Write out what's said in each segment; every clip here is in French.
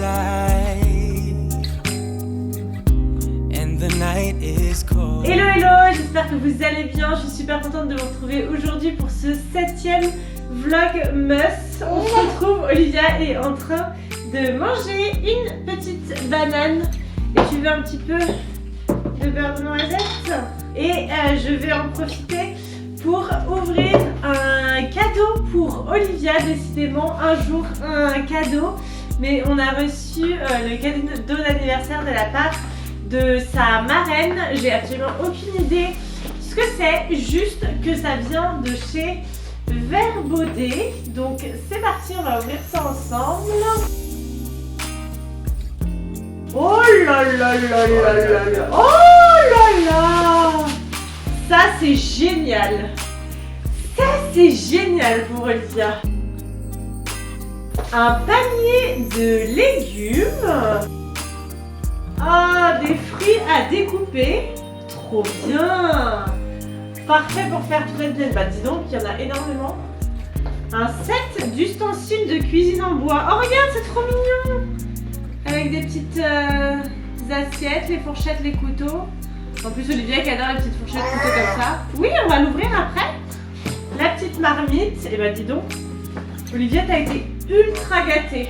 outside and the night is cold. Hello hello, j'espère que vous allez bien. Je suis super contente de vous retrouver aujourd'hui pour ce 7e vlogmas. On se retrouve, Olivia est en train de manger une petite banane. Et tu veux un petit peu de beurre de noisette. Et je vais en profiter pour ouvrir un cadeau pour Olivia. Décidément, un jour un cadeau. Mais on a reçu le cadeau d'anniversaire de la part de sa marraine. J'ai absolument aucune idée ce que c'est, juste que ça vient de chez Verbaudet. Donc c'est parti, on va ouvrir ça ensemble. Oh là là là là là là. Oh là là. Ça c'est génial. Ça c'est génial pour Olivia. Un panier de légumes. Ah, des fruits à découper. Trop bien. Parfait pour faire toute la semaine. Bah dis donc, il y en a énormément. Un set d'ustensiles de cuisine en bois. Oh regarde, c'est trop mignon. Avec des petites assiettes, les fourchettes, les couteaux. En plus, Olivia qui adore les petites fourchettes, couteaux comme ça. Oui, on va l'ouvrir après. La petite marmite. Et bah dis donc, Olivia, t'as été ultra gâtée.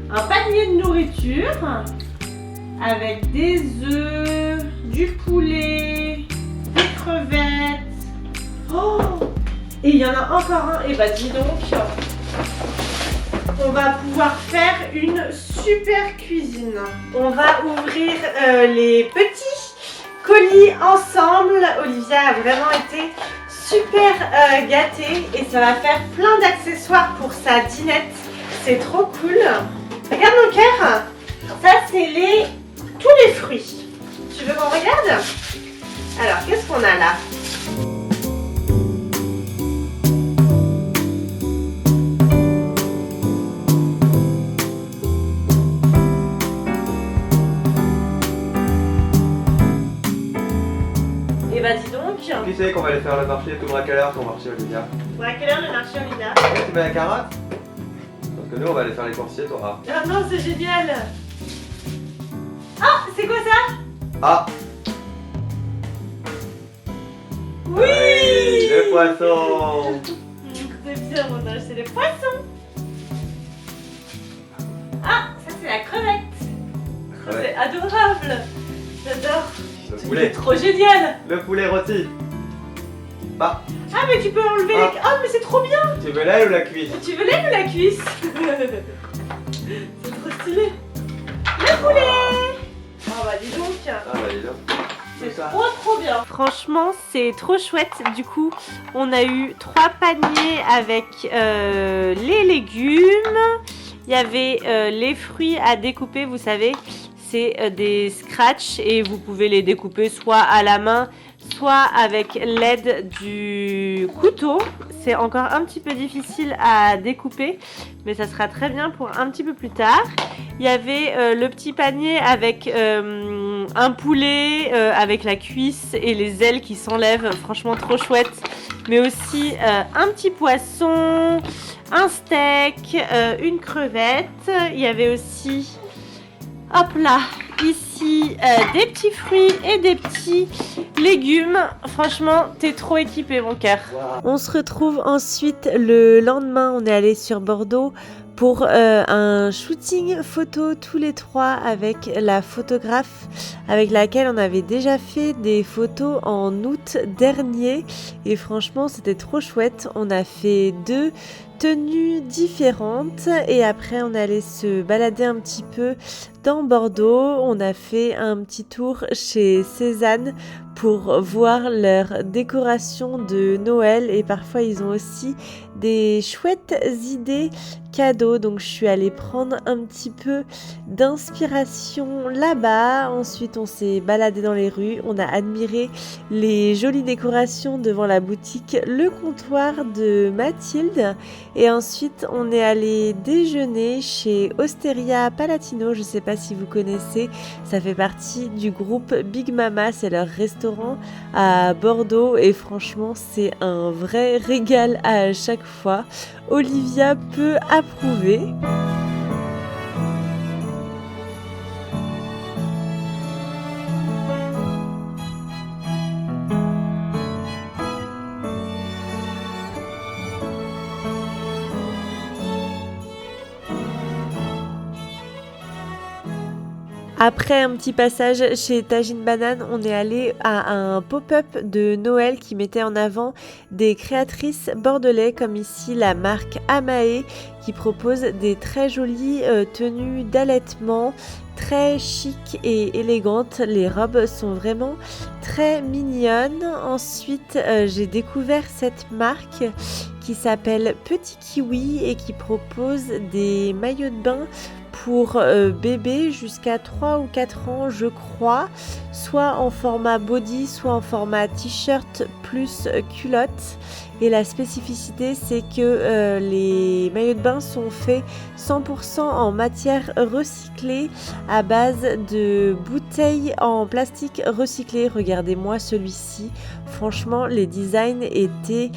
Un panier de nourriture avec des œufs, du poulet, des crevettes. Oh! Et il y en a encore un. Et bah dis donc, on va pouvoir faire une super cuisine. On va ouvrir les petits colis ensemble. Olivia a vraiment été super gâtée et ça va faire plein d'accessoires pour sa dînette. C'est trop cool. Regarde mon cœur. Ça c'est tous les fruits. Tu veux qu'on regarde? Alors qu'est-ce qu'on a là? Et bah dis donc. Qui c'est qu'on va aller faire le marché? Tout à quelle heure ton marché, Olivia? À quelle heure le marché, Olivia? Tu mets la carotte? Parce que nous on va aller faire les coursiers, toi. Ah non, c'est génial. Ah, c'est quoi ça? Ah! Oui, le poisson! C'est bien, on a acheté des poissons. Ah, ça c'est la crevette. C'est adorable. J'adore. Le poulet. Trop génial. Le poulet rôti. Ah! Ah, mais tu peux enlever Ah. les... Ah, mais c'est trop bien. Tu veux l'aile ou la cuisse? Tu veux l'aile ou la cuisse? C'est trop stylé. Le poulet. Oh bah dis donc. Ah bah dis donc. C'est trop bien. Franchement, c'est trop chouette. Du coup, on a eu 3 paniers avec les légumes. Il y avait les fruits à découper, vous savez. C'est des scratchs et vous pouvez les découper soit à la main, soit avec l'aide du couteau. C'est encore un petit peu difficile à découper, mais ça sera très bien pour un petit peu plus tard. Il y avait le petit panier avec un poulet avec la cuisse et les ailes qui s'enlèvent, franchement trop chouette. Mais aussi un petit poisson, un steak, une crevette. Il y avait aussi, hop là, ici des petits fruits et des petits légumes. Franchement, t'es trop équipé mon cœur. Wow. On se retrouve ensuite le lendemain, on est allé sur Bordeaux pour un shooting photo tous les 3 avec la photographe avec laquelle on avait déjà fait des photos en août dernier et franchement c'était trop chouette. On a fait 2 tenues différentes et après on est allé se balader un petit peu dans Bordeaux. On a fait un petit tour chez Cézanne pour voir leur décoration de Noël et parfois ils ont aussi des chouettes idées cadeaux. Donc je suis allée prendre un petit peu d'inspiration là-bas. Ensuite on s'est baladé dans les rues, on a admiré les jolies décorations devant la boutique Le Comptoir de Mathilde et ensuite on est allé déjeuner chez Osteria Palatino. Je sais pas si vous connaissez, ça fait partie du groupe Big Mama, c'est leur restaurant à Bordeaux et franchement c'est un vrai régal à chaque fois. Olivia peut approuver. Après un petit passage chez Tajine Banane, on est allé à un pop-up de Noël qui mettait en avant des créatrices bordelais comme ici la marque Amae qui propose des très jolies tenues d'allaitement, très chic et élégantes. Les robes sont vraiment très mignonnes. Ensuite, j'ai découvert cette marque qui s'appelle Petit Kiwi et qui propose des maillots de bain pour bébé jusqu'à 3 ou 4 ans je crois, soit en format body, soit en format t-shirt plus culotte. Et la spécificité c'est que les maillots de bain sont faits 100% en matière recyclée à base de bouteilles en plastique recyclé. Regardez-moi celui-ci, franchement les designs étaient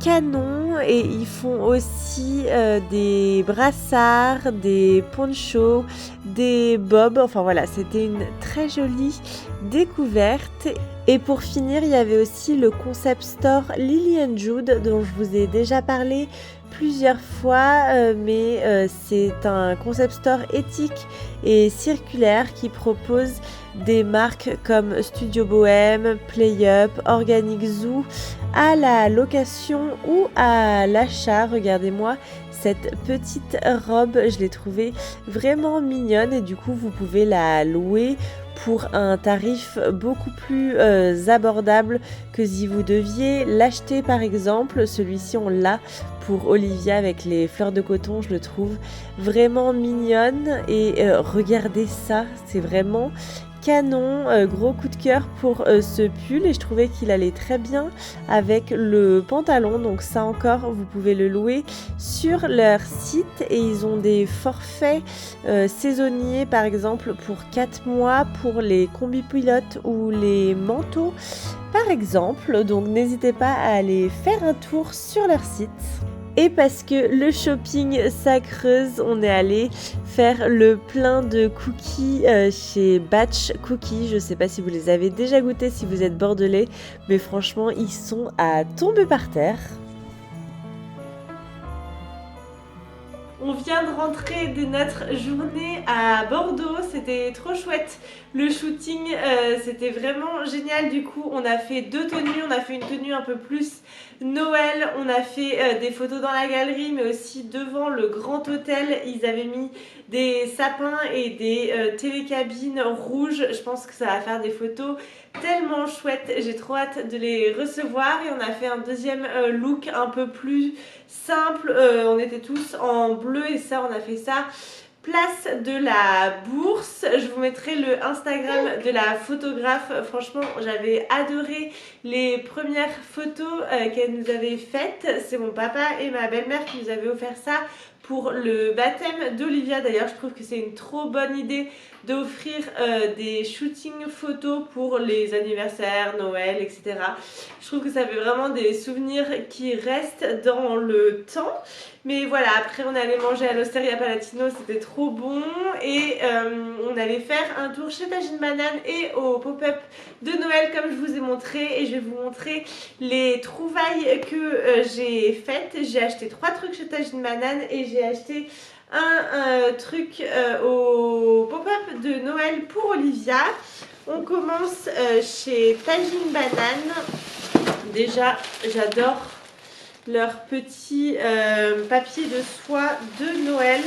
canon et ils font aussi des brassards, des ponchos, des bobs, enfin voilà, c'était une très jolie découverte. Et pour finir, il y avait aussi le concept store Lily & Jude dont je vous ai déjà parlé plusieurs fois, mais c'est un concept store éthique et circulaire qui propose des marques comme Studio Bohème, Play Up, Organic Zoo à la location ou à l'achat. Regardez-moi cette petite robe, je l'ai trouvée vraiment mignonne et du coup vous pouvez la louer pour un tarif beaucoup plus abordable que si vous deviez l'acheter par exemple. Celui-ci on l'a pour Olivia avec les fleurs de coton, je le trouve vraiment mignonne et regardez ça, c'est vraiment canon, gros coup de cœur pour ce pull et je trouvais qu'il allait très bien avec le pantalon, donc ça encore vous pouvez le louer sur leur site et ils ont des forfaits saisonniers par exemple pour 4 mois pour les combi pilotes ou les manteaux par exemple, donc n'hésitez pas à aller faire un tour sur leur site. Et parce que le shopping ça creuse, on est allé faire le plein de cookies chez Batch Cookies. Je sais pas si vous les avez déjà goûtés si vous êtes bordelais, mais franchement ils sont à tomber par terre. On vient de rentrer de notre journée à Bordeaux, c'était trop chouette. Le shooting, c'était vraiment génial. Du coup, on a fait 2 tenues. On a fait une tenue un peu plus Noël. On a fait des photos dans la galerie, mais aussi devant le grand hôtel. Ils avaient mis des sapins et des télécabines rouges. Je pense que ça va faire des photos tellement chouettes. J'ai trop hâte de les recevoir. Et on a fait un deuxième look un peu plus simple. On était tous en bleu et ça, on a fait ça place de la Bourse. Je vous mettrai le Instagram de la photographe. Franchement, j'avais adoré les premières photos qu'elle nous avait faites. C'est mon papa et ma belle-mère qui nous avaient offert ça pour le baptême d'Olivia. D'ailleurs, je trouve que c'est une trop bonne idée d'offrir des shootings photos pour les anniversaires, Noël, etc. Je trouve que ça fait vraiment des souvenirs qui restent dans le temps. Mais voilà, après on allait manger à l'Osteria Palatino, c'était trop bon. Et on allait faire un tour chez Tajine Banane et au pop-up de Noël comme je vous ai montré. Et je vais vous montrer les trouvailles que j'ai faites. J'ai acheté 3 trucs chez Tajine Banane et j'ai acheté un truc au pop-up de Noël pour Olivia. On commence chez Tajine Banane. Déjà, j'adore leur petit papier de soie de Noël.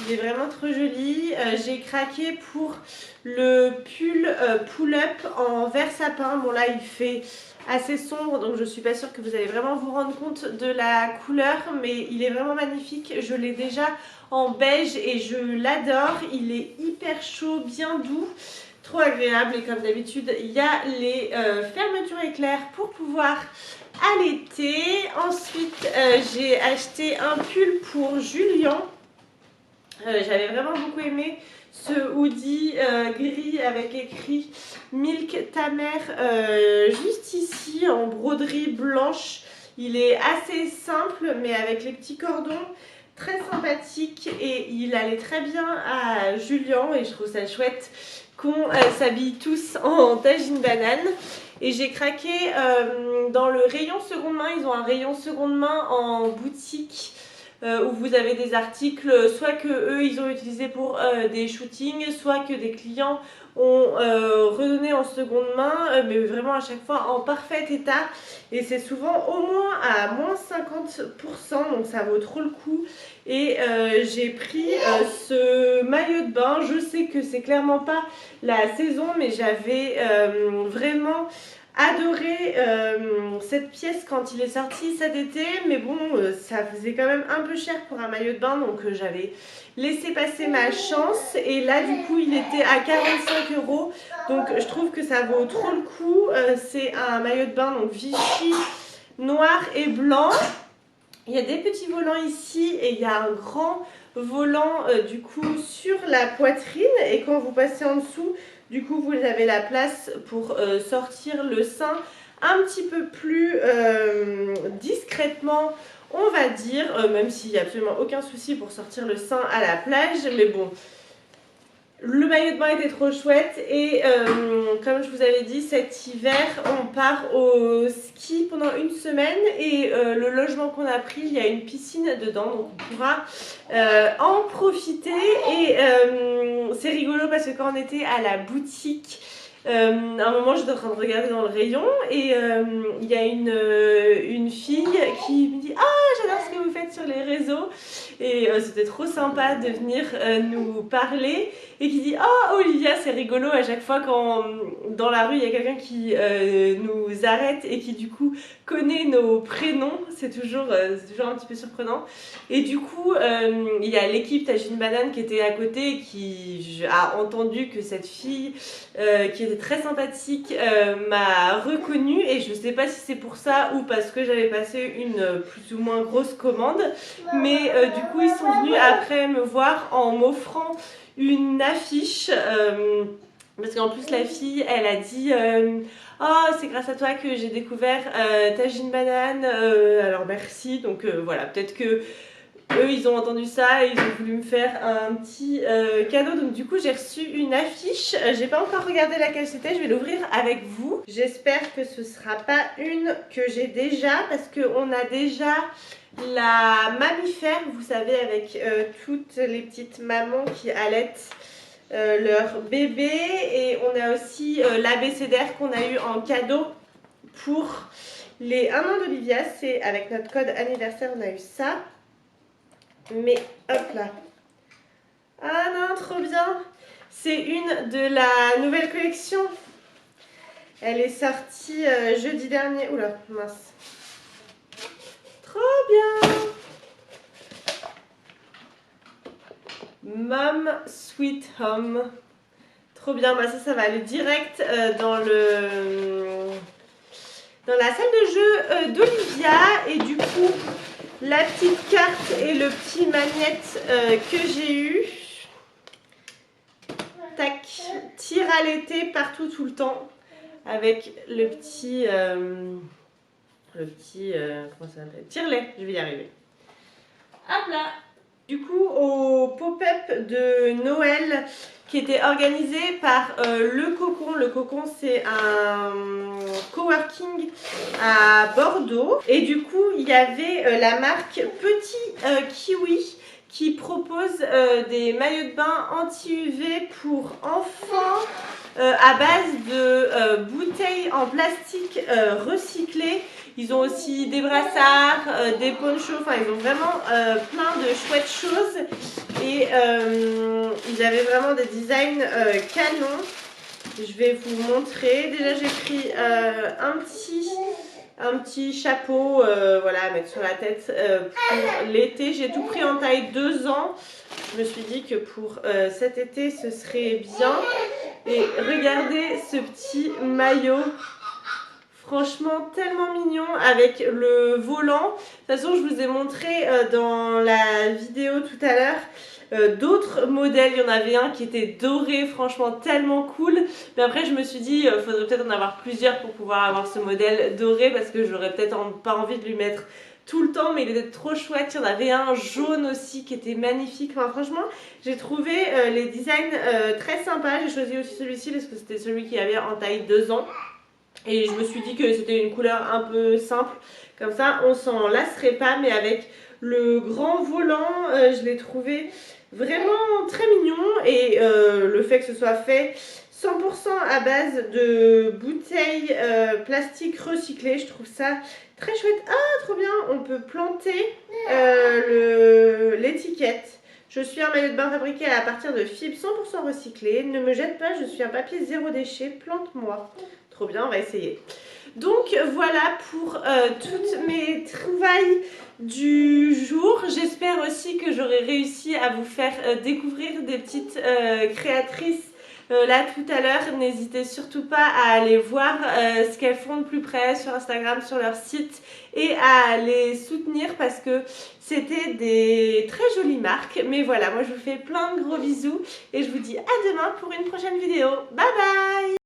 Il est vraiment trop joli. J'ai craqué pour le pull pull-up en vert sapin. Bon là, il fait assez sombre, donc je suis pas sûre que vous allez vraiment vous rendre compte de la couleur, mais il est vraiment magnifique. Je l'ai déjà en beige et je l'adore. Il est hyper chaud, bien doux, trop agréable et comme d'habitude, il y a les fermetures éclairs pour pouvoir allaiter. Ensuite, j'ai acheté un pull pour Julien. J'avais vraiment beaucoup aimé ce hoodie gris avec écrit Milk ta mère juste ici en broderie blanche. Il est assez simple mais avec les petits cordons, très sympathique et il allait très bien à Julien et je trouve ça chouette qu'on s'habille tous en Tajine Banane. Et j'ai craqué dans le rayon seconde main. Ils ont un rayon seconde main en boutique où vous avez des articles soit que eux ils ont utilisé pour des shootings, soit que des clients ont redonné en seconde main, mais vraiment à chaque fois en parfait état, et c'est souvent au moins à moins 50%, donc ça vaut trop le coup. Et j'ai pris ce maillot de bain. Je sais que c'est clairement pas la saison, mais j'avais vraiment adoré cette pièce quand il est sorti cet été, mais bon ça faisait quand même un peu cher pour un maillot de bain, donc j'avais laissé passer ma chance, et là du coup il était à 45 €, donc je trouve que ça vaut trop le coup. C'est un maillot de bain donc Vichy noir et blanc. Il y a des petits volants ici et il y a un grand volant du coup sur la poitrine, et quand vous passez en dessous, du coup vous avez la place pour sortir le sein un petit peu plus discrètement, on va dire, même s'il n'y a absolument aucun souci pour sortir le sein à la plage, mais bon. Le maillot de bain était trop chouette, et comme je vous avais dit, cet hiver on part au ski pendant une semaine, et le logement qu'on a pris, il y a une piscine dedans, donc on pourra en profiter. Et c'est rigolo parce que quand on était à la boutique, à un moment j'étais en train de regarder dans le rayon, et il y a une fille qui me dit « Ah, j'adore ce que vous faites sur les réseaux !» Et c'était trop sympa de venir nous parler, et qui dit « Oh Olivia, c'est rigolo à chaque fois quand dans la rue il y a quelqu'un qui nous arrête et qui du coup connaît nos prénoms, c'est toujours un petit peu surprenant. » Et du coup il y a l'équipe Tagine Banane qui était à côté et qui a entendu que cette fille qui était très sympathique m'a reconnue, et je sais pas si c'est pour ça ou parce que j'avais passé une plus ou moins grosse commande, mais du coup ils sont venus après me voir en m'offrant une affiche, parce qu'en plus la fille elle a dit oh, c'est grâce à toi que j'ai découvert Tagine Banane, alors merci. Donc voilà, peut-être que eux ils ont entendu ça et ils ont voulu me faire un petit cadeau. Donc du coup j'ai reçu une affiche, j'ai pas encore regardé laquelle c'était, je vais l'ouvrir avec vous. J'espère que ce sera pas une que j'ai déjà, parce qu'on a déjà la mammifère, vous savez, avec toutes les petites mamans qui allaitent leur bébé, et on a aussi l'abécédaire qu'on a eu en cadeau pour les 1 an d'Olivia. C'est avec notre code anniversaire, on a eu ça. Mais hop là, ah non, trop bien, c'est une de la nouvelle collection, elle est sortie jeudi dernier. Oula, mince, trop bien. Mom Sweet Home, trop bien. Bah ça va aller direct dans la salle de jeu d'Olivia, et du coup la petite carte et le petit magnète que j'ai eu, tac, tire à l'été partout tout le temps, avec le petit comment ça s'appelle, tire-lait, je vais y arriver. Hop là. Du coup, au pop-up de Noël qui était organisé par Le Cocon. Le Cocon, c'est un coworking à Bordeaux. Et du coup, il y avait la marque Petit Kiwi qui propose des maillots de bain anti-UV pour enfants à base de bouteilles en plastique recyclées. Ils ont aussi des brassards, des ponchos, enfin ils ont vraiment plein de chouettes choses, et ils avaient vraiment des designs canons. Je vais vous montrer. Déjà j'ai pris un petit chapeau voilà, à mettre sur la tête pour l'été. J'ai tout pris en taille 2 ans. Je me suis dit que pour cet été ce serait bien. Et regardez ce petit maillot. Franchement tellement mignon avec le volant. De toute façon je vous ai montré dans la vidéo tout à l'heure d'autres modèles. Il y en avait un qui était doré, franchement tellement cool. Mais après je me suis dit faudrait peut-être en avoir plusieurs pour pouvoir avoir ce modèle doré, parce que j'aurais peut-être pas envie de lui mettre tout le temps, mais il était trop chouette. Il y en avait un jaune aussi qui était magnifique. Enfin franchement j'ai trouvé les designs très sympas. J'ai choisi aussi celui-ci parce que c'était celui qui avait en taille 2 ans. Et je me suis dit que c'était une couleur un peu simple, comme ça on s'en lasserait pas, mais avec le grand volant, je l'ai trouvé vraiment très mignon. Et le fait que ce soit fait 100% à base de bouteilles plastique recyclées, je trouve ça très chouette. Ah, trop bien, on peut planter l'étiquette. Je suis un maillot de bain fabriqué à partir de fibres 100% recyclées. Ne me jette pas, je suis un papier zéro déchet, plante-moi. Trop bien, on va essayer. Donc voilà pour toutes mes trouvailles du jour. J'espère aussi que j'aurai réussi à vous faire découvrir des petites créatrices là tout à l'heure. N'hésitez surtout pas à aller voir ce qu'elles font de plus près sur Instagram, sur leur site, et à les soutenir parce que c'était des très jolies marques. Mais voilà, moi je vous fais plein de gros bisous et je vous dis à demain pour une prochaine vidéo. Bye bye!